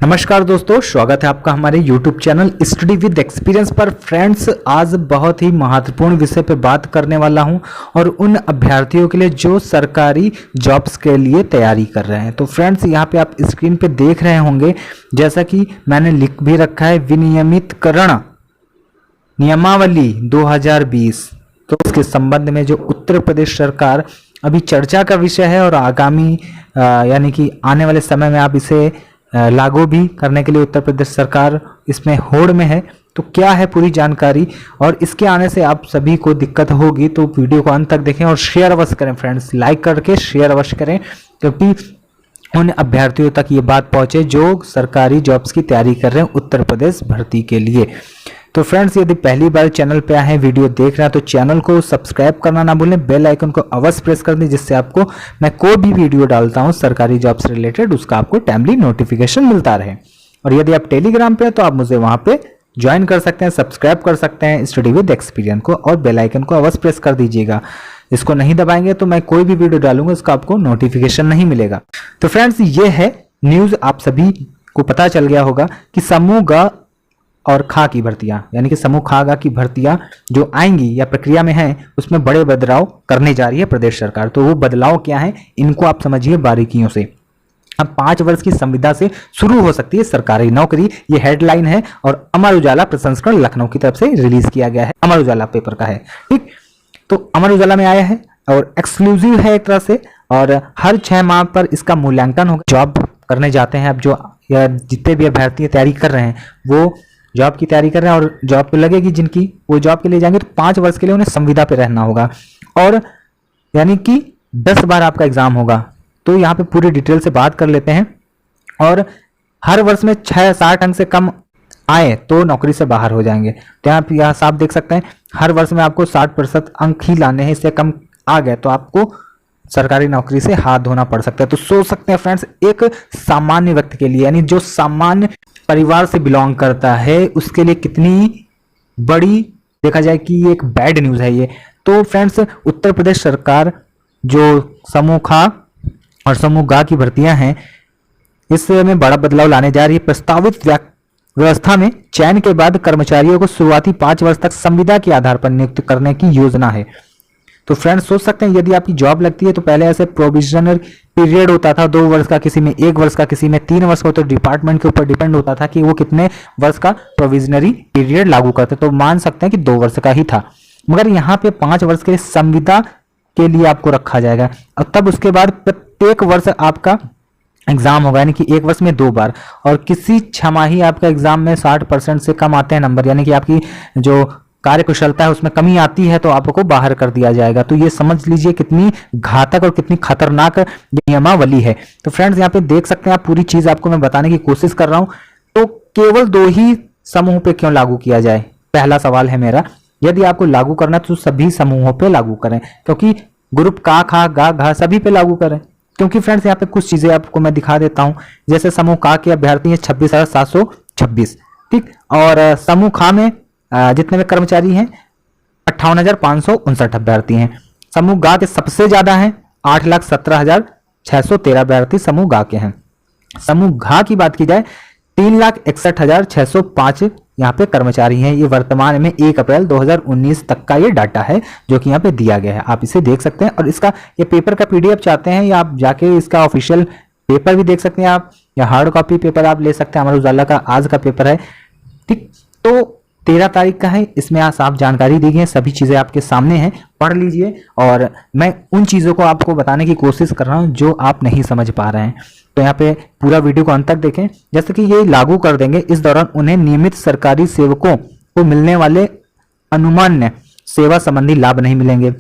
नमस्कार दोस्तों, स्वागत है आपका हमारे YouTube channel study with experience पर। फ्रेंड्स, आज बहुत ही महत्वपूर्ण विषय पर बात करने वाला हूं और उन अभ्यर्थियों के लिए जो सरकारी जॉब्स के लिए तैयारी कर रहे हैं। तो फ्रेंड्स, यहां पे आप स्क्रीन पे देख रहे होंगे, जैसा कि मैंने लिख भी रखा है, विनियमितकरण नियमावली 2020। तो इसके संबंध में जो उत्तर प्रदेश सरकार अभी चर्चा का विषय है और आगामी यानी कि आने वाले समय में आप इसे लागू भी करने के लिए उत्तर प्रदेश सरकार इसमें होड़ में है। तो क्या है पूरी जानकारी, और इसके आने से आप सभी को दिक्कत होगी, तो वीडियो को अंत तक देखें और शेयर अवश्य करें फ्रेंड्स। लाइक करके शेयर अवश्य करें, क्योंकि उन अभ्यर्थियों तक ये बात पहुंचे जो सरकारी जॉब्स की तैयारी कर रहे हैं उत्तर प्रदेश भर्ती के लिए। तो फ्रेंड्स, यदि पहली बार चैनल पे आए हैं, वीडियो देख रहे हैं, तो चैनल को सब्सक्राइब करना ना भूलें, बेल आइकन को अवश्य प्रेस कर दें, जिससे आपको मैं कोई भी वीडियो डालता हूं सरकारी जॉब से रिलेटेड उसका आपको टाइमली नोटिफिकेशन मिलता रहे। और यदि आप टेलीग्राम पे हैं तो आप मुझे वहां पे ज्वाइन कर सकते हैं, सब्सक्राइब कर सकते हैं स्टडी विद एक्सपीरियंस को, और बेल आइकन को अवश्य प्रेस कर दीजिएगा। इसको नहीं दबाएंगे तो मैं कोई भी वीडियो डालूंगा उसका आपको नोटिफिकेशन नहीं मिलेगा। तो फ्रेंड्स, ये है न्यूज, आप सभी को पता चल गया होगा कि समूह ग और खा की भर्तियां, यानी कि समूह खा गा की भर्तियां जो आएंगी या प्रक्रिया में हैं, उसमें बड़े बदलाव करने जा रही है प्रदेश सरकार। तो वो बदलाव क्या है, इनको आप समझिए बारीकियों से। अब 5 वर्ष की संविदा से शुरू हो सकती है सरकारी नौकरी, ये हेडलाइन है और अमर उजाला प्रसंस्करण लखनऊ की तरफ से रिलीज किया गया है, अमर उजाला पेपर का है। ठीक, तो अमर उजाला में आया है और एक्सक्लूसिव है एक तरह से, और हर 6 माह पर इसका मूल्यांकन होगा। जॉब करने जाते हैं अब जो या जितने भी अभ्यर्थी तैयारी कर रहे हैं वो जॉब की तैयारी कर रहे हैं और जॉब पे लगेगी जिनकी, वो जॉब के लिए जाएंगे तो 5 वर्ष के लिए उन्हें संविदा पे रहना होगा, और यानी कि 10 बार आपका एग्जाम होगा। तो यहाँ पे पूरी डिटेल से बात कर लेते हैं। और हर वर्ष में 60 अंक से कम आए तो नौकरी से बाहर हो जाएंगे। तो आप यहाँ साफ देख सकते हैं, हर वर्ष में आपको 60% अंक ही लाने हैं, इससे कम आ गए तो आपको सरकारी नौकरी से हाथ धोना पड़ सकता है। तो सोच सकते हैं फ्रेंड्स, एक सामान्य व्यक्ति के लिए, यानी जो सामान्य परिवार से बिलोंग करता है, उसके लिए कितनी बड़ी देखा जाए कि ये एक बैड न्यूज है ये। तो फ्रेंड्स, उत्तर प्रदेश सरकार जो समूह खा और समूह गा की भर्तियां हैं, इसमें बड़ा बदलाव लाने जा रही है। प्रस्तावित व्यवस्था में चयन के बाद कर्मचारियों को शुरुआती 5 वर्ष तक संविदा के आधार पर नियुक्त करने की योजना है। तो फ्रेंड्स, सोच सकते हैं यदि आपकी जॉब लगती है तो पहले ऐसे प्रोविजनल पीरियड होता था 2 वर्ष का, किसी में 1 वर्ष का, किसी में 3 वर्ष का, तो डिपार्टमेंट के ऊपर डिपेंड होता था कि वो कितने वर्ष का प्रोविजनरी पीरियड लागू करते। तो मान सकते हैं कि 2 वर्ष का ही था, मगर यहाँ पे 5 वर्ष के लिए संविदा के लिए आपको रखा जाएगा। और तब उसके बाद प्रत्येक वर्ष आपका एग्जाम होगा, यानी कि 1 वर्ष में 2 बार, और किसी छमाही आपका एग्जाम में 60% से कम आते हैं नंबर, यानी कि आपकी जो कार्य कुशलता है उसमें कमी आती है तो आपको बाहर कर दिया जाएगा। तो ये समझ लीजिए कितनी घातक और कितनी खतरनाक नियमावली है। तो फ्रेंड्स, यहाँ पे देख सकते हैं आप, पूरी चीज आपको मैं बताने की कोशिश कर रहा हूं। तो केवल 2 ही समूह पे क्यों लागू किया जाए, पहला सवाल है मेरा। यदि आपको लागू करना तो सभी समूहों पे लागू करें, क्योंकि ग्रुप का, खा, गा, घा सभी पे लागू करें। क्योंकि फ्रेंड्स, यहाँ पे कुछ चीजें आपको मैं दिखा देता हूं। जैसे समूह का के अभ्यर्थी है 26,726, ठीक, और समूह खा में जितने में कर्मचारी हैं 58,559 अभ्यर्थी हैं। समूह गा के सबसे ज्यादा हैं 8,17,613 अभ्यर्थी समूह गा के हैं। समूह घा की बात की जाए 3,61,605 यहाँ पे कर्मचारी हैं। ये वर्तमान में 1 अप्रैल 2019 तक का ये डाटा है जो कि यहाँ पे दिया गया है, आप इसे देख सकते हैं। और इसका ये पेपर का PDF चाहते हैं या आप जाके इसका ऑफिशियल पेपर भी देख सकते हैं आप, या हार्ड कॉपी पेपर आप ले सकते हैं। अमर उजाला का आज का पेपर है, ठीक, तो 13 तारीख का है। इसमें साफ जानकारी दी गई है, सभी चीजें आपके सामने हैं, पढ़ लीजिए। और मैं उन चीजों को आपको बताने की कोशिश कर रहा हूं जो आप नहीं समझ पा रहे हैं। तो यहाँ पे पूरा वीडियो को अंत तक देखें। जैसे कि ये लागू कर देंगे, इस दौरान उन्हें नियमित सरकारी सेवकों को मिलने वाले अनुमान्य सेवा संबंधी लाभ नहीं मिलेंगे।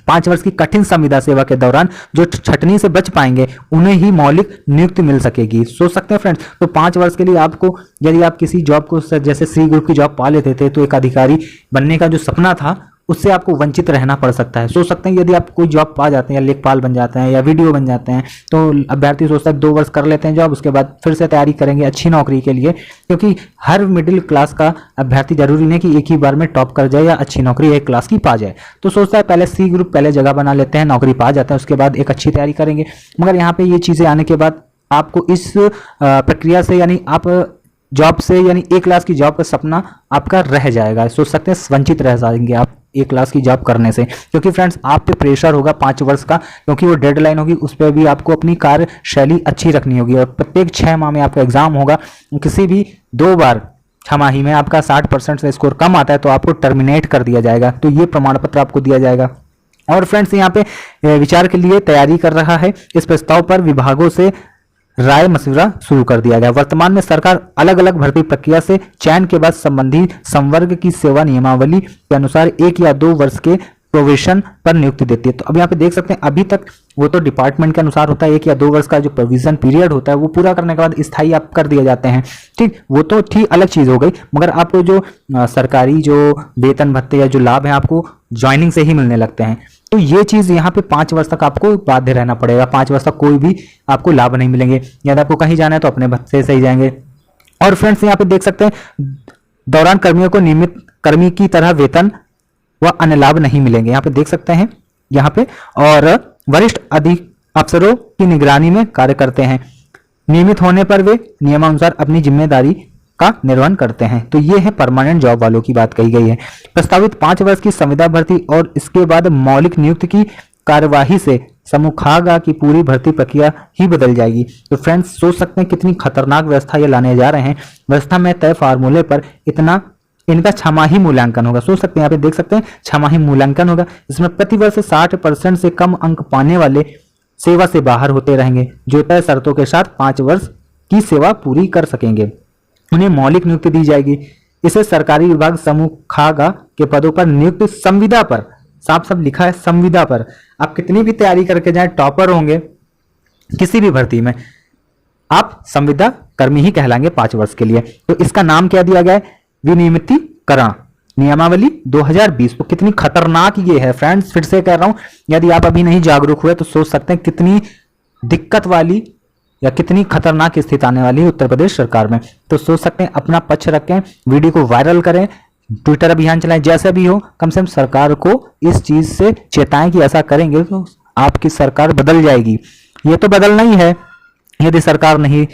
5 वर्ष की कठिन संविदा सेवा के दौरान जो छटनी से बच पाएंगे उन्हें ही मौलिक नियुक्ति मिल सकेगी। सोच सकते हैं फ्रेंड्स, तो 5 वर्ष के लिए आपको, यदि आप किसी जॉब को जैसे सी ग्रुप की जॉब पा लेते थे तो एक अधिकारी बनने का जो सपना था उससे आपको वंचित रहना पड़ सकता है। सोच सकते हैं यदि आप कोई जॉब पा जाते हैं या लेखपाल बन जाते हैं या वीडियो बन जाते हैं तो अभ्यर्थी सोचता है 2 वर्ष कर लेते हैं जॉब, उसके बाद फिर से तैयारी करेंगे अच्छी नौकरी के लिए, क्योंकि हर मिडिल क्लास का अभ्यर्थी जरूरी नहीं कि एक ही बार में टॉप कर जाए या अच्छी नौकरी एक क्लास की पा जाए। तो सोचता है पहले सी ग्रुप पहले जगह बना लेते हैं, नौकरी पा जाते हैं, उसके बाद एक अच्छी तैयारी करेंगे। मगर यहाँ पे ये चीजें आने के बाद आपको इस प्रक्रिया से यानी आप जॉब से यानी ए क्लास की जॉब का सपना आपका रह जाएगा। सोच सकते हैं वंचित रह जाएंगे आप ए क्लास की जॉब करने से, क्योंकि फ्रेंड्स आप पे प्रेशर होगा 5 वर्ष का, क्योंकि वो डेडलाइन होगी, उस पर भी आपको अपनी कार्यशैली अच्छी रखनी होगी और प्रत्येक 6 माह में आपका एग्जाम होगा। किसी भी 2 बार छमाही में आपका 60% से स्कोर कम आता है तो आपको टर्मिनेट कर दिया जाएगा, तो ये प्रमाण पत्र आपको दिया जाएगा। और फ्रेंड्स यहाँ पे विचार के लिए तैयारी कर रहा है, इस प्रस्ताव पर विभागों से राय मशविरा शुरू कर दिया गया। वर्तमान में सरकार अलग अलग भर्ती प्रक्रिया से चयन के बाद संबंधी संवर्ग की सेवा नियमावली के अनुसार 1 या 2 वर्ष के प्रोविजन पर नियुक्ति देती है। तो अब यहाँ पे देख सकते हैं अभी तक वो तो डिपार्टमेंट के अनुसार होता है, 1 या 2 वर्ष का जो प्रोविजन पीरियड होता है वो पूरा करने के बाद स्थायी आप कर दिए जाते हैं। ठीक, वो तो ठीक अलग चीज हो गई, मगर आपको जो सरकारी जो वेतन भत्ते या जो लाभ है आपको ज्वाइनिंग से ही मिलने लगते हैं। तो ये चीज यहाँ पे 5 वर्ष तक आपको बाध्य रहना पड़ेगा। 5 वर्ष तक कोई भी आपको लाभ नहीं मिलेंगे। यदि आपको कहीं जाना है तो अपने भत्ते से ही जाएंगे। और फ्रेंड्स यहाँ पे देख सकते हैं दौरान कर्मियों को नियमित कर्मी की तरह वेतन व अन्य लाभ नहीं मिलेंगे। यहाँ पे देख सकते हैं यहाँ पे, और वरिष्ठ अधिक अफसरों की निगरानी में कार्य करते हैं। नियमित होने पर वे नियमानुसार अपनी जिम्मेदारी का निर्वहन करते हैं। तो ये है परमानेंट जॉब वालों की बात कही गई है। प्रस्तावित 5 वर्ष की संविदा भर्ती और इसके बाद मौलिक नियुक्ति की कार्यवाही से समूहागा की पूरी भर्ती प्रक्रिया ही बदल जाएगी। तो फ्रेंड्स सोच सकते हैं कितनी खतरनाक व्यवस्था ये लाने जा रहे हैं। व्यवस्था में तय फार्मूले पर इनका छमाही मूल्यांकन होगा। सोच सकते हैं यहाँ पे देख सकते हैं छमाही मूल्यांकन होगा। इसमें प्रति वर्ष 60% से कम अंक पाने वाले सेवा से बाहर होते रहेंगे, जो तय शर्तों के साथ 5 वर्ष की सेवा पूरी कर सकेंगे। उन्हें मौलिक नियुक्ति दी जाएगी। इसे सरकारी विभाग समूहागा के पदों पर नियुक्त संविदा पर, साफ साफ लिखा है संविदा पर। आप कितनी भी तैयारी करके जाए, टॉपर होंगे किसी भी भर्ती में, आप संविदा कर्मी ही कहलाएंगे 5 वर्ष के लिए। तो इसका नाम क्या दिया गया है? विनियमितीकरण नियमावली 2020। तो कितनी खतरनाक ये है फ्रेंड्स, फिर से कह रहा हूं, यदि आप अभी नहीं जागरूक हुए तो सोच सकते हैं कितनी दिक्कत वाली या कितनी खतरनाक स्थिति आने वाली है उत्तर प्रदेश सरकार में। तो सोच सकते हैं, अपना पक्ष रखें, वीडियो को वायरल करें, ट्विटर अभियान चलाएं, जैसे भी हो, कम से कम सरकार को इस चीज से चेताएं कि ऐसा करेंगे तो आपकी सरकार बदल जाएगी। ये तो बदलना ही है यदि सरकार नहीं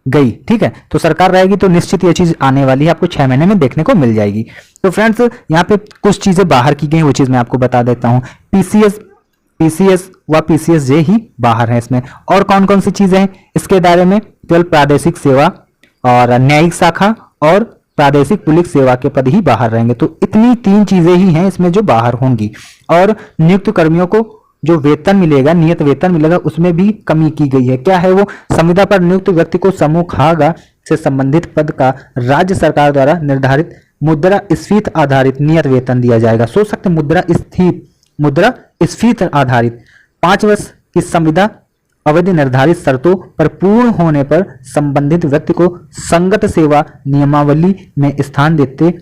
गई, ठीक है, तो सरकार रहेगी तो निश्चित ये चीज आने वाली है, आपको 6 महीने में देखने को मिल जाएगी। तो फ्रेंड्स यहाँ पे कुछ चीजें बाहर की गई, वो चीज मैं आपको बता देता हूँ। पीसीएस व पीसीएसजे ही बाहर है इसमें। और कौन कौन सी चीजें हैं इसके दायरे में? केवल प्रादेशिक सेवा और न्यायिक शाखा और प्रादेशिक पुलिस सेवा के पद ही बाहर रहेंगे। तो इतनी 3 चीजें ही हैं इसमें जो बाहर होंगी। और नियुक्त कर्मियों को जो वेतन मिलेगा, नियत वेतन मिलेगा, उसमें भी कमी की गई है। क्या है वो? संविदा पर नियुक्त व्यक्ति को समूहागा से संबंधित पद का राज्य सरकार द्वारा निर्धारित मुद्रास्फीति आधारित नियत वेतन दिया जाएगा। सोच सकते मुद्रास्फीति आधारित 5 वर्ष की संविदा अवधि निर्धारित शर्तों पर पूर्ण होने पर संबंधित व्यक्ति को संगत सेवा नियमावली में स्थान देते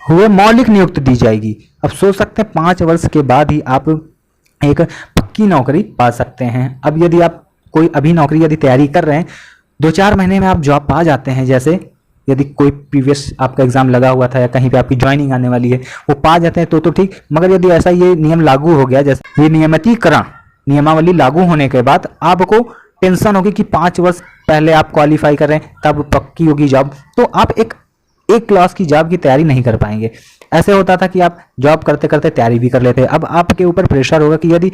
हुए मौलिक नियुक्ति दी जाएगी। अब सोच सकते हैं 5 वर्ष के बाद ही आप एक पक्की नौकरी पा सकते हैं। अब यदि आप कोई अभी नौकरी यदि तैयारी कर रहे हैं, 2-4 महीने में आप जॉब पा जाते हैं, जैसे यदि कोई प्रीवियस आपका एग्जाम लगा हुआ था या कहीं पे आपकी ज्वाइनिंग आने वाली है, वो पा जाते हैं तो ठीक। मगर यदि ऐसा ये नियम लागू हो गया, जैसे ये नियमितीकरण नियमावली लागू होने के बाद आपको टेंशन होगी कि 5 वर्ष पहले आप क्वालिफाई कर रहे हैं तब पक्की होगी जॉब, तो आप एक क्लास की जॉब की तैयारी नहीं कर पाएंगे। ऐसे होता था कि आप जॉब करते करते तैयारी भी कर लेते। अब आपके ऊपर प्रेशर होगा कि यदि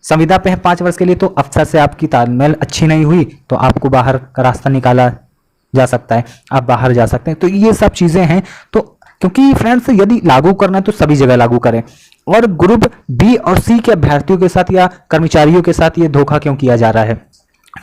संविदा पे है 5 वर्ष के लिए, तो अफसर से आपकी तालमेल अच्छी नहीं हुई तो आपको बाहर का रास्ता निकाला जा सकता है, आप बाहर जा सकते हैं। तो ये सब चीजें हैं। तो क्योंकि फ्रेंड्स यदि लागू करना है तो सभी जगह लागू करें। और ग्रुप बी और सी के अभ्यर्थियों के साथ या कर्मचारियों के साथ ये धोखा क्यों किया जा रहा है?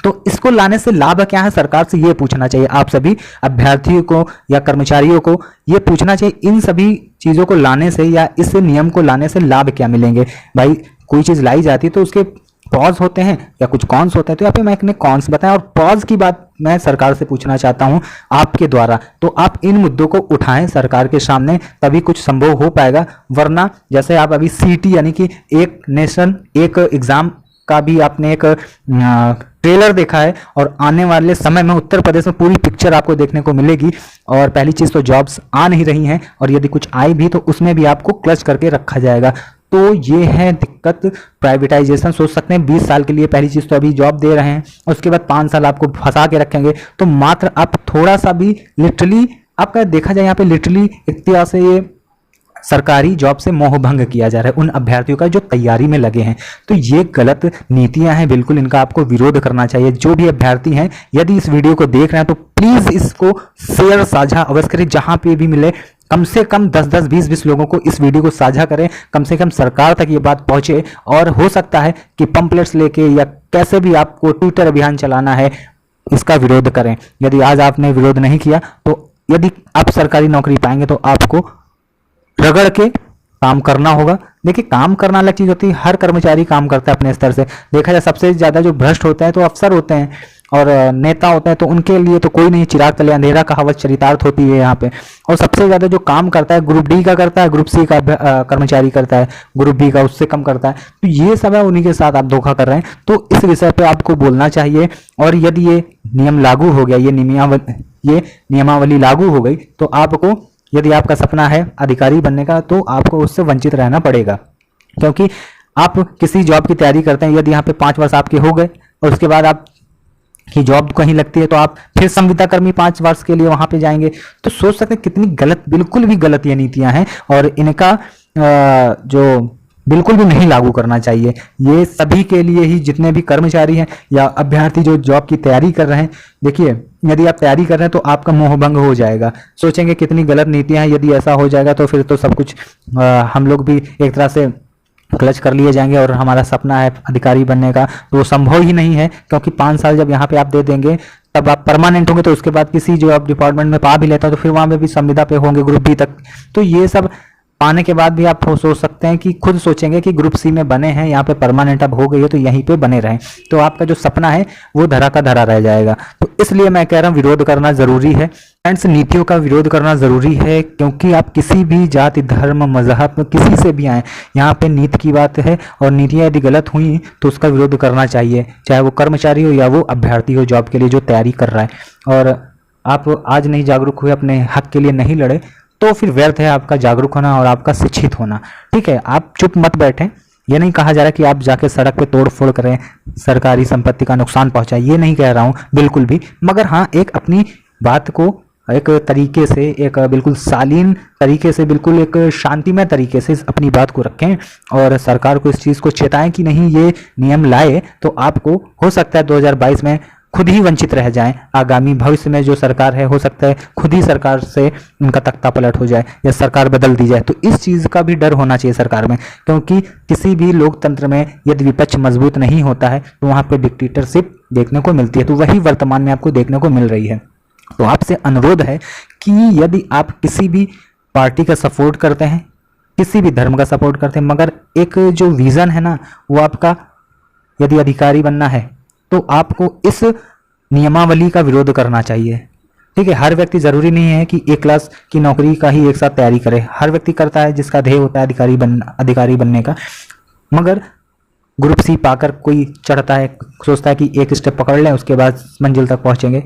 तो इसको लाने से लाभ क्या है? सरकार से ये पूछना चाहिए, आप सभी अभ्यर्थियों को या कर्मचारियों को ये पूछना चाहिए, इन सभी चीजों को लाने से या इस नियम को लाने से लाभ क्या मिलेंगे? भाई कोई चीज लाई जाती है तो उसके पॉज होते हैं या कुछ कॉन्स होते हैं, तो यहाँ पे मैं अपने कॉन्स बताएं। और पॉज की बात मैं सरकार से पूछना चाहता हूं आपके द्वारा, तो आप इन मुद्दों को उठाएं सरकार के सामने, तभी कुछ संभव हो पाएगा। वरना जैसे आप अभी सीटी यानी कि एक नेशन एक एग्जाम का भी आपने एक ट्रेलर देखा है, और आने वाले समय में उत्तर प्रदेश में पूरी पिक्चर आपको देखने को मिलेगी। और पहली चीज तो जॉब्स आ नहीं रही हैं, और यदि कुछ आई भी तो उसमें भी आपको क्लच करके रखा जाएगा। तो ये है दिक्कत। प्राइवेटाइजेशन सोच सकते हैं 20 साल के लिए, पहली चीज तो अभी जॉब दे रहे हैं, उसके बाद 5 साल आपको फंसा के रखेंगे। तो मात्र आप थोड़ा सा भी लिटरली आपका देखा जाए यहाँ पे लिटरली एक तरह से ये सरकारी जॉब से मोह भंग किया जा रहा है उन अभ्यर्थियों का जो तैयारी में लगे हैं। तो ये गलत नीतियां हैं, बिल्कुल इनका आपको विरोध करना चाहिए। जो भी अभ्यर्थी हैं यदि इस वीडियो को देख रहे हैं तो प्लीज इसको शेयर साझा अवश्य करें, जहां पे भी मिले कम से कम 10-10, 20-20 लोगों को इस वीडियो को साझा करें, कम से कम सरकार तक ये बात पहुंचे। और हो सकता है कि पंपलेट्स लेके या कैसे भी आपको ट्विटर अभियान चलाना है इसका विरोध करें। यदि आज आपने विरोध नहीं किया तो यदि आप सरकारी नौकरी पाएंगे तो आपको रगड़ के काम करना होगा। देखिए काम करना अलग चीज होती है, हर कर्मचारी काम करता है अपने स्तर से। देखा जाए सबसे ज्यादा जो भ्रष्ट होता है तो अफसर होते हैं और नेता होते हैं, तो उनके लिए तो कोई नहीं, चिराग तले अंधेरा कहावत चरितार्थ होती है यहाँ पे। और सबसे ज्यादा जो काम करता है ग्रुप डी का करता है, ग्रुप सी का कर्मचारी करता है, ग्रुप बी का उससे कम करता है। तो ये सब है, उन्हीं के साथ आप धोखा कर रहे हैं। तो इस विषय पे आपको बोलना चाहिए। और यदि ये नियम लागू हो गया, ये नियमावली लागू हो गई, तो आपको यदि आपका सपना है अधिकारी बनने का तो आपको उससे वंचित रहना पड़ेगा। क्योंकि आप किसी जॉब की तैयारी करते हैं, यदि यहाँ पे 5 वर्ष आपके हो गए और उसके बाद आप की जॉब कहीं लगती है तो आप फिर संविदा कर्मी 5 वर्ष के लिए वहां पे जाएंगे। तो सोच सकते हैं कितनी गलत, बिल्कुल भी गलत ये नीतियां हैं और इनका जो बिल्कुल भी नहीं लागू करना चाहिए। ये सभी के लिए ही, जितने भी कर्मचारी हैं या अभ्यर्थी जो जॉब की तैयारी कर रहे हैं। देखिए यदि आप तैयारी कर रहे हैं तो आपका मोह भंग हो जाएगा। सोचेंगे कितनी गलत नीतियां हैं, यदि ऐसा हो जाएगा तो फिर तो सब कुछ हम लोग भी एक तरह से क्लच कर लिए जाएंगे और हमारा सपना है अधिकारी बनने का तो वो संभव ही नहीं है। क्योंकि 5 साल जब यहाँ पे आप दे देंगे तब आप परमानेंट होंगे, तो उसके बाद किसी जो आप डिपार्टमेंट में पा भी लेता तो फिर वहां पे भी संविदा पे होंगे ग्रुप बी तक। तो ये सब पाने के बाद भी आप सोच सकते हैं कि खुद सोचेंगे कि ग्रुप सी में बने हैं, यहाँ पे परमानेंट अब हो गई है तो यहीं पे बने रहें। तो आपका जो सपना है वो धरा का धरा रह जाएगा। तो इसलिए मैं कह रहा हूँ विरोध करना जरूरी है फ्रेंड्स, नीतियों का विरोध करना जरूरी है। क्योंकि आप किसी भी जाति, धर्म, मजहब किसी से भी आए, यहाँ पे नीति की बात है और नीतियाँ यदि गलत हुई तो उसका विरोध करना चाहिए, चाहे वो कर्मचारी हो या वो अभ्यर्थी हो जॉब के लिए जो तैयारी कर रहा है। और आप आज नहीं जागरूक हुए, अपने हक के लिए नहीं लड़े तो फिर व्यर्थ है आपका जागरूक होना और आपका शिक्षित होना। ठीक है, आप चुप मत बैठें। ये नहीं कहा जा रहा कि आप जाके सड़क पे तोड़ फोड़ करें, सरकारी संपत्ति का नुकसान पहुंचाए, ये नहीं कह रहा हूं बिल्कुल भी। मगर हाँ, एक अपनी बात को एक तरीके से, एक बिल्कुल शालीन तरीके से, बिल्कुल एक शांतिमय तरीके से अपनी बात को रखें और सरकार को इस चीज़ को चेताएं कि नहीं ये नियम लाए तो आपको हो सकता है 2022 में खुद ही वंचित रह जाएं। आगामी भविष्य में जो सरकार है हो सकता है खुद ही सरकार से उनका तख्ता पलट हो जाए या सरकार बदल दी जाए। तो इस चीज़ का भी डर होना चाहिए सरकार में। क्योंकि किसी भी लोकतंत्र में यदि विपक्ष मजबूत नहीं होता है तो वहाँ पे डिक्टेटरशिप देखने को मिलती है। तो वही वर्तमान में आपको देखने को मिल रही है। तो आपसे अनुरोध है कि यदि आप किसी भी पार्टी का सपोर्ट करते हैं, किसी भी धर्म का सपोर्ट करते हैं, मगर एक जो विजन है ना वो आपका यदि अधिकारी बनना है तो आपको इस नियमावली का विरोध करना चाहिए। ठीक है, हर व्यक्ति जरूरी नहीं है कि एक क्लास की नौकरी का ही एक साथ तैयारी करे। हर व्यक्ति करता है जिसका ध्येय होता है अधिकारी बनने का। मगर ग्रुप सी पाकर कोई चढ़ता है, सोचता है कि एक स्टेप पकड़ लें उसके बाद मंजिल तक पहुंचेंगे।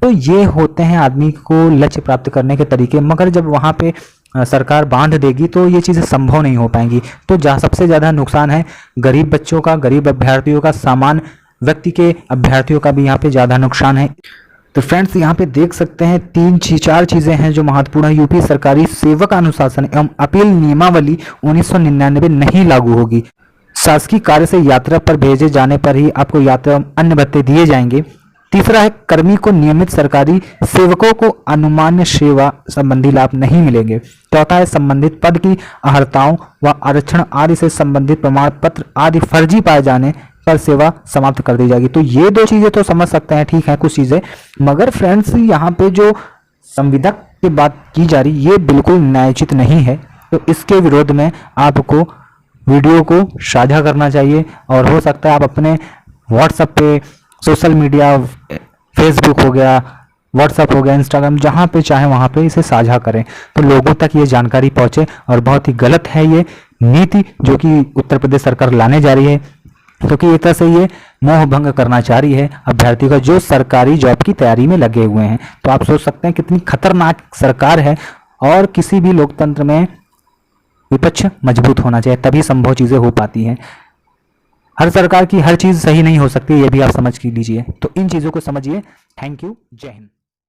तो ये होते हैं आदमी को लक्ष्य प्राप्त करने के तरीके। मगर जब वहाँ पे सरकार बांध देगी तो ये चीज़ें संभव नहीं हो पाएंगी। तो जहाँ सबसे ज़्यादा नुकसान है गरीब बच्चों का, गरीब अभ्यर्थियों का, सामान्य व्यक्ति के अभ्यर्थियों का भी यहाँ पे ज़्यादा नुकसान है। तो फ्रेंड्स यहाँ पे देख सकते हैं 3-4 चीज़ें हैं जो महत्वपूर्ण है। यूपी सरकारी सेवक अनुशासन एवं अपील नियमावली 1999 नहीं लागू होगी। शासकीय कार्य से यात्रा पर भेजे जाने पर ही आपको यात्रा अन्य भत्ते दिए जाएंगे। तीसरा है कर्मी को नियमित सरकारी सेवकों को अनुमान्य सेवा संबंधी लाभ नहीं मिलेंगे। चौथा है संबंधित पद की अहर्ताओं व आरक्षण आदि से संबंधित प्रमाण पत्र आदि फर्जी पाए जाने पर सेवा समाप्त कर दी जाएगी। तो ये 2 चीजें तो समझ सकते हैं, ठीक है कुछ चीजें। मगर फ्रेंड्स यहाँ पे जो संविदा की बात की जा रही ये बिल्कुल न्यायोचित नहीं है। तो इसके विरोध में आपको वीडियो को साझा करना चाहिए और हो सकता है आप अपने व्हाट्सएप पे, सोशल मीडिया, फेसबुक हो गया, व्हाट्सएप हो गया, इंस्टाग्राम, जहाँ पे चाहे वहाँ पे इसे साझा करें तो लोगों तक ये जानकारी पहुँचे। और बहुत ही गलत है ये नीति जो कि उत्तर प्रदेश सरकार लाने जा रही है, क्योंकि एक तरह से ये मोह भंग करना चाह रही है अभ्यर्थी का जो सरकारी जॉब की तैयारी में लगे हुए हैं। तो आप सोच सकते हैं कितनी खतरनाक सरकार है। और किसी भी लोकतंत्र में विपक्ष मजबूत होना चाहिए, तभी संभव चीज़ें हो पाती हैं। हर सरकार की हर चीज़ सही नहीं हो सकती, ये भी आप समझ लीजिए। तो इन चीज़ों को समझिए। Thank you. जय हिंद।